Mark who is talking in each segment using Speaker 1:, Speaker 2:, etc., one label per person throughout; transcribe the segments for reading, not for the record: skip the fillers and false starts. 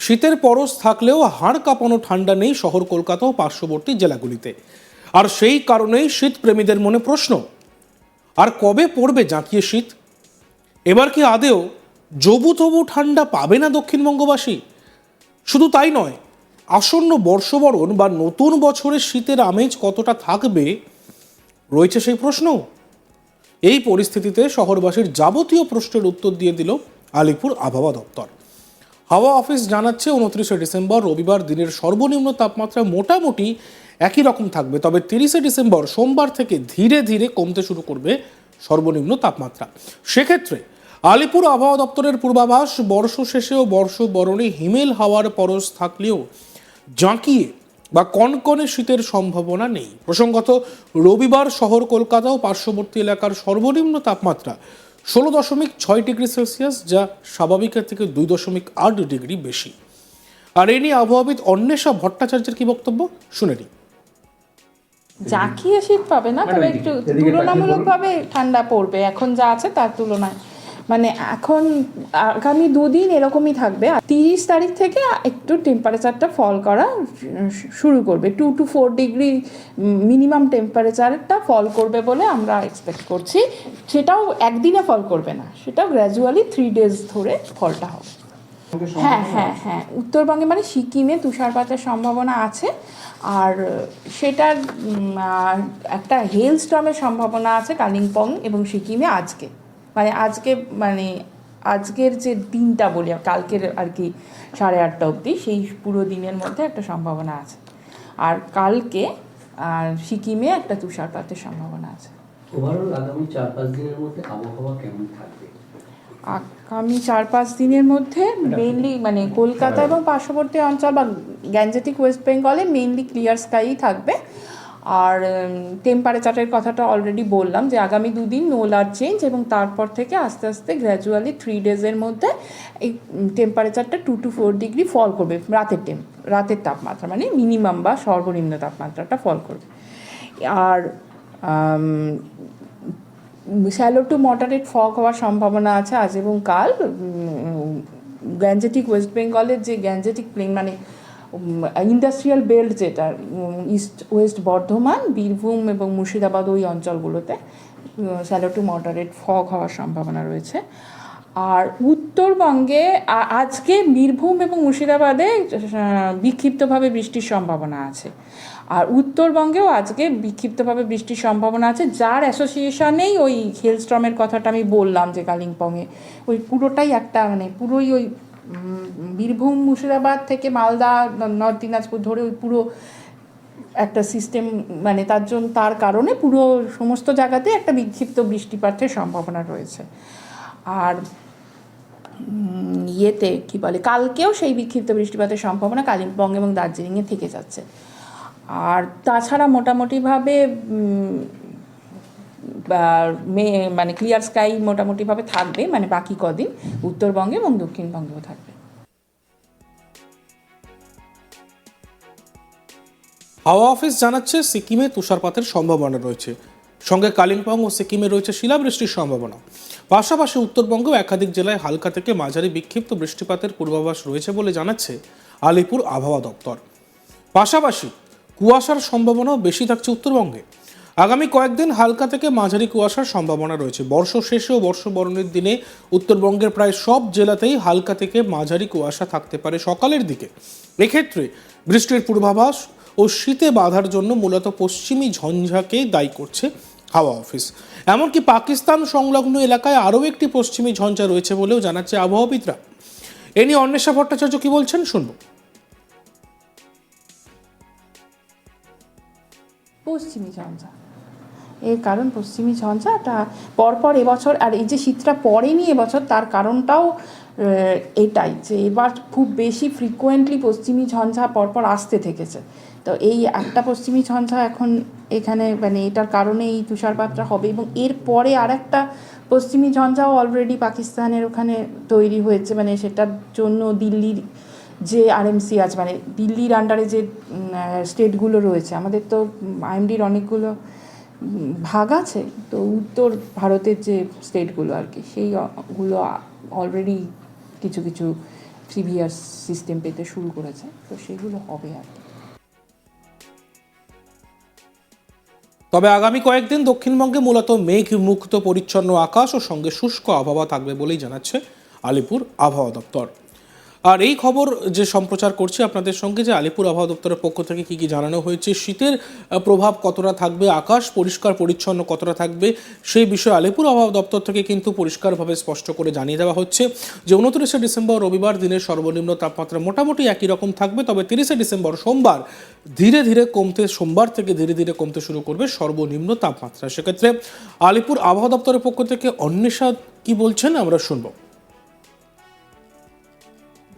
Speaker 1: শীতের পরশ থাকলেও হাড় কাঁপানো ঠান্ডা নেই শহর কলকাতা ও পার্শ্ববর্তী জেলাগুলিতে। আর সেই কারণেই শীতপ্রেমীদের মনে প্রশ্ন, আর কবে পড়বে জাঁকিয়ে শীত? এবার কি আদেও জবু তবু ঠান্ডা পাবে না দক্ষিণবঙ্গবাসী? শুধু তাই নয়, আসন্ন বর্ষবরণ বা নতুন বছরের শীতের আমেজ কতটা থাকবে রয়েছে সেই প্রশ্ন। এই পরিস্থিতিতে শহরবাসীর যাবতীয় প্রশ্নের উত্তর দিয়ে দিল আলিপুর আবহাওয়া দপ্তর। হাওয়া অফিস জানাচ্ছে 29শে ডিসেম্বর রবিবার দিনের সর্বনিম্ন তাপমাত্রা মোটামুটি একই রকম থাকবে, তবে 30শে ডিসেম্বর সোমবার থেকে ধীরে ধীরে কমতে শুরু করবে সর্বনিম্ন তাপমাত্রা। সেক্ষেত্রে আলিপুর আবহাওয়া দপ্তরের পূর্বাভাস, বর্ষ শেষে ও বর্ষবরণে হিমেল হাওয়ার পরশ থাকলেও জাঁকিয়ে বা কনকনে শীতের সম্ভাবনা নেই। প্রসঙ্গত, রবিবার শহর কলকাতা ও পার্শ্ববর্তী এলাকার সর্বনিম্ন তাপমাত্রা 16.6 ডিগ্রি সেলসিয়াস, যা স্বাভাবিকের থেকে 2.8 ডিগ্রি বেশি। আর এ নিয়ে আবহাওয়াবিদ অন্বেষা ভট্টাচার্যের কি বক্তব্য শুনে নিই।
Speaker 2: জাঁকিয়ে শীত পাবে না, তবে একটু তুলনামূলকভাবে ঠান্ডা পড়বে এখন যা আছে তার তুলনায়। মানে এখন আগামী দুদিন এরকমই থাকবে। 30 তারিখ থেকে একটু টেম্পারেচারটা ফল করা শুরু করবে, 2 to 4 ডিগ্রি মিনিমাম টেম্পারেচারটা ফল করবে বলে আমরা এক্সপেক্ট করছি। সেটাও একদিনে ফল করবে না, সেটাও গ্র্যাজুয়ালি 3 ডেজ ধরে ফলটা হবে। হ্যাঁ, উত্তরবঙ্গে মানে সিকিমে তুষারপাতের সম্ভাবনা আছে। আর সেটার একটা হেল স্টর্মের সম্ভাবনা আছে কালিম্পং এবং সিকিমে আজকের যে দিনটা বলি, কালকের আর কি 8:30 অবধি, সেই পুরো দিনের মধ্যে একটা সম্ভাবনা আছে। আর কালকে আর সিকিমে একটা তুষারপাতের সম্ভাবনা আছে।
Speaker 3: ওভারঅল আগামী 4-5 দিনের মধ্যে আবহাওয়া কেমন থাকবে?
Speaker 2: আগামী 4-5 দিনের মধ্যে মেইনলি মানে কলকাতা এবং পার্শ্ববর্তী অঞ্চল বা গ্যাঞ্জেটিক ওয়েস্ট বেঙ্গলে মেইনলি ক্লিয়ার স্কাই থাকবে। আর টেম্পারেচারের কথাটা অলরেডি বললাম যে আগামী দুদিন নো লার্জ চেঞ্জ, এবং তারপর থেকে আস্তে আস্তে গ্র্যাজুয়ালি 3 ডেজের মধ্যে এই টেম্পারেচারটা 2 to 4 ডিগ্রি ফল করবে। রাতের তাপমাত্রা মানে মিনিমাম বা সর্বনিম্ন তাপমাত্রাটা ফল করবে। আর শ্যালো টু মডারেট ফগ হওয়ার সম্ভাবনা আছে আজ এবং কাল। গ্যাঞ্জেটিক ওয়েস্ট বেঙ্গলের যে গ্যাঞ্জেটিক প্লেন মানে ইন্ডাস্ট্রিয়াল বেল্ট, যেটা ইস্ট ওয়েস্ট বর্ধমান, বীরভূম এবং মুর্শিদাবাদ, ওই অঞ্চলগুলোতে শ্যালো টু মডারেট ফগ হওয়ার সম্ভাবনা রয়েছে। আর উত্তরবঙ্গে আজকে বীরভূম এবং মুর্শিদাবাদে বিক্ষিপ্তভাবে বৃষ্টির সম্ভাবনা আছে। আর উত্তরবঙ্গেও আজকে বিক্ষিপ্তভাবে বৃষ্টির সম্ভাবনা আছে, যার অ্যাসোসিয়েশনেই ওই হেলস্টর্মের কথাটা আমি বললাম যে কালিম্পংয়ে ওই পুরোটাই একটা মানে পুরোই ওই বীরভূম মুর্শিদাবাদ থেকে মালদা নর্থ দিনাজপুর ধরে ওই পুরো একটা সিস্টেম, মানে তার কারণে পুরো সমস্ত জায়গাতে একটা বিক্ষিপ্ত বৃষ্টিপাতের সম্ভাবনা রয়েছে। আর কি বলে, কালকেও সেই বিক্ষিপ্ত বৃষ্টিপাতের সম্ভাবনা কালিম্পং এবং দার্জিলিংয়ে থেকে যাচ্ছে। আর তাছাড়া মোটামুটিভাবে মানে ক্লিয়ার স্কাই মোটামুটিভাবে থাকবে, মানে বাকি কদিন উত্তরবঙ্গে এবং দক্ষিণবঙ্গেও থাকবে।
Speaker 1: হাওয়া অফিস জানাচ্ছে সিকিমে তুষারপাতের সম্ভাবনা রয়েছে, সঙ্গে কালিম্পং ও সিকিমে রয়েছে শিলাবৃষ্টির সম্ভাবনা। পাশাপাশি উত্তরবঙ্গেও একাধিক জেলায় হালকা থেকে মাঝারি বিক্ষিপ্ত বৃষ্টিপাতের পূর্বাভাস রয়েছে বলে জানাচ্ছে আলিপুর আবহাওয়া দপ্তর। পাশাপাশি কুয়াশার সম্ভাবনাও বেশি থাকছে উত্তরবঙ্গে। আগামী কয়েকদিন হালকা থেকে মাঝারি কুয়াশার সম্ভাবনা রয়েছে। বর্ষ শেষে ও বর্ষবরণের দিনে উত্তরবঙ্গের প্রায় সব জেলাতেই হালকা থেকে মাঝারি কুয়াশা থাকতে পারে সকালের দিকে। এক্ষেত্রে বৃষ্টির পূর্বাভাস ও শীতে বাধার জন্য মূলত পশ্চিমী ঝঞ্ঝাকে দায়ী করছে হাওয়া অফিস। এমনকি পাকিস্তান সংলগ্ন এলাকায় আরও একটি পশ্চিমী ঝঞ্ঝা রয়েছে বলেও জানাচ্ছে আবহাওয়াবিদরা। এ নিয়ে অন্বেষা ভট্টাচার্য কি বলছেন শুনব।
Speaker 2: পশ্চিমী ঝঞ্ঝা, এর কারণ পশ্চিমী ঝঞ্ঝাটা পরপর এবছর, আর এই যে শীতটা পড়েনি এবছর, তার কারণটাও এটাই যে এবার খুব বেশি ফ্রিকোয়েন্টলি পশ্চিমী ঝঞ্ঝা পরপর আসতে থেকেছে। তো এই একটা পশ্চিমী ঝঞ্ঝা এখন এখানে মানে এটার কারণে এই তুষারপাতটা হবে, এবং এরপরে আর একটা পশ্চিমী ঝঞ্ঝাও অলরেডি পাকিস্তানের ওখানে তৈরি হয়েছে। মানে সেটার জন্য দিল্লির যে আরএমসি আছে, মানে দিল্লির আন্ডারে যে স্টেটগুলো রয়েছে, আমাদের তো আইএমডির অনেকগুলো ভাগ আছে, তো উত্তর ভারতের যে স্টেটগুলো আর কি, সেইগুলো অলরেডি কিছু সিভিয়ার সিস্টেম পেতে শুরু করেছে, তো সেগুলো হবে আর কি।
Speaker 1: তবে আগামী কয়েকদিন দক্ষিণবঙ্গে মূলত মেঘ মুক্ত পরিচ্ছন্ন আকাশ ও সঙ্গে শুষ্ক আবহাওয়া থাকবে বলেই জানাচ্ছে আলিপুর আবহাওয়া দপ্তর। আর এই খবর যে সম্প্রচার করছি আপনাদের সঙ্গে, যে আলিপুর আবহাওয়া দপ্তরের পক্ষ থেকে কি জানানো হয়েছে, শীতের প্রভাব কতটা থাকবে, আকাশ পরিষ্কার পরিচ্ছন্ন কতটা থাকবে, সেই বিষয়ে আলিপুর আবহাওয়া দপ্তর থেকে কিন্তু পরিষ্কারভাবে স্পষ্ট করে জানিয়ে দেওয়া হচ্ছে যে 29শে ডিসেম্বর রবিবার দিনের সর্বনিম্ন তাপমাত্রা মোটামুটি একই রকম থাকবে, তবে 30শে ডিসেম্বর সোমবার সোমবার থেকে ধীরে ধীরে কমতে শুরু করবে সর্বনিম্ন তাপমাত্রা। সেক্ষেত্রে আলিপুর আবহাওয়া দপ্তরের পক্ষ থেকে অন্বেষা কি বলছেন আমরা শুনবো।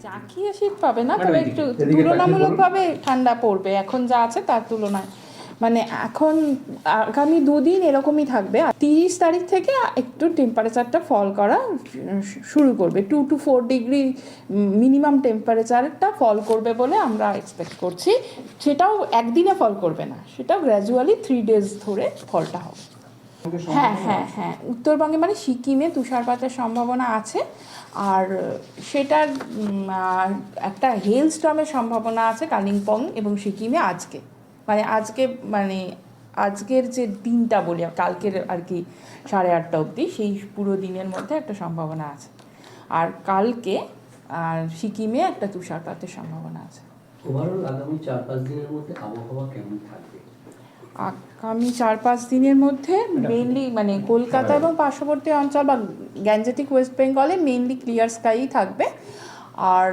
Speaker 2: জাঁকিয়ে শীত পাবে না, তবে একটু তুলনামূলকভাবে ঠান্ডা পড়বে এখন যা আছে তার তুলনায়। মানে এখন আগামী দুদিন এরকমই থাকবে। 30 তারিখ থেকে একটু টেম্পারেচারটা ফল করা শুরু করবে, 2 to 4 ডিগ্রি মিনিমাম টেম্পারেচারটা ফল করবে বলে আমরা এক্সপেক্ট করছি। সেটাও একদিনে ফল করবে না, সেটাও গ্র্যাজুয়ালি 3 days ধরে ফলটা হবে। হ্যাঁ, উত্তরবঙ্গে মানে সিকিমে তুষারপাতের সম্ভাবনা আছে, আর সেটার একটা হেল স্টর্মের সম্ভাবনা আছে কালিম্পং এবং সিকিমে আজকের যে দিনটা বলি, কালকের আর কি 8:30 অবধি, সেই পুরো দিনের মধ্যে একটা সম্ভাবনা আছে। আর কালকে আর সিকিমে একটা তুষারপাতের সম্ভাবনা আছে।
Speaker 3: ওভারঅল আগামী 4-5 দিনের মধ্যে আবহাওয়া কেমন থাকবে?
Speaker 2: আগামী 4-5 দিনের মধ্যে মেইনলি মানে কলকাতা এবং পার্শ্ববর্তী অঞ্চল বা গ্যাঞ্জেটিক ওয়েস্ট বেঙ্গলে মেইনলি ক্লিয়ার স্কাই থাকবে। আর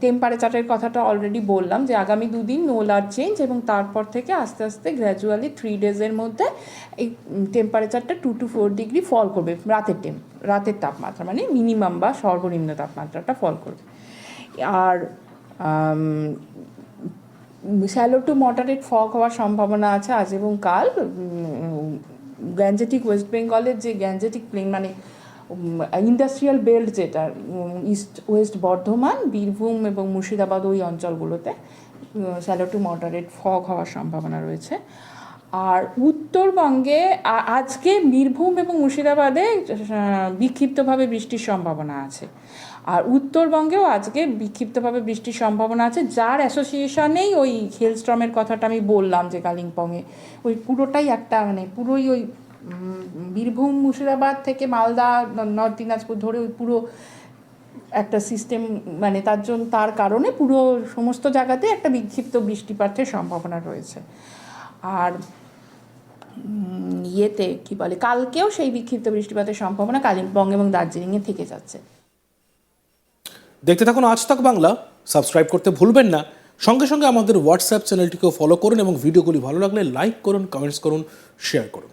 Speaker 2: টেম্পারেচারের কথাটা অলরেডি বললাম যে আগামী 2 দিন নো লার্জ চেঞ্জ, এবং তারপর থেকে আস্তে আস্তে গ্র্যাজুয়ালি 3 days মধ্যে এই টেম্পারেচারটা 2 to 4 ডিগ্রি ফল করবে। রাতের তাপমাত্রা মানে মিনিমাম বা সর্বনিম্ন তাপমাত্রাটা ফল করবে। আর শ্যালো টু মডারেট ফগ হওয়ার সম্ভাবনা আছে আজ এবং কাল। গ্যাঞ্জেটিক ওয়েস্ট বেঙ্গলের যে গ্যাঞ্জেটিক প্লেন মানে ইন্ডাস্ট্রিয়াল বেল্ট, যেটা ইস্ট ওয়েস্ট বর্ধমান, বীরভূম এবং মুর্শিদাবাদ ওই অঞ্চলগুলোতে শ্যালো টু মডারেট ফগ হওয়ার সম্ভাবনা রয়েছে। আর উত্তরবঙ্গে আজকে বীরভূম এবং মুর্শিদাবাদে বিক্ষিপ্তভাবে বৃষ্টির সম্ভাবনা আছে। আর উত্তরবঙ্গেও আজকে বিক্ষিপ্তভাবে বৃষ্টির সম্ভাবনা আছে, যার অ্যাসোসিয়েশনেই ওই হেলস্টর্মের কথাটা আমি বললাম যে কালিম্পংয়ে ওই পুরোটাই একটা মানে পুরোই ওই বীরভূম মুর্শিদাবাদ থেকে মালদা নর্থ দিনাজপুর ধরে ওই পুরো একটা সিস্টেম, মানে তার কারণে পুরো সমস্ত জায়গাতে একটা বিক্ষিপ্ত বৃষ্টিপাতের সম্ভাবনা রয়েছে। আর কি বলে, কালকেও সেই বিক্ষিপ্ত বৃষ্টিপাতের সম্ভাবনা কালিম্পং এবং দার্জিলিংয়ে থেকে যাচ্ছে।
Speaker 1: দেখতে থাকুন আজ তাক বাংলা, সাবস্ক্রাইব করতে ভুলবেন না। সঙ্গে সঙ্গে আমাদের হোয়াটসঅ্যাপ চ্যানেলটিকেও ফলো করুন এবং ভিডিওগুলি ভালো লাগলে লাইক করুন, কমেন্টস করুন, শেয়ার করুন।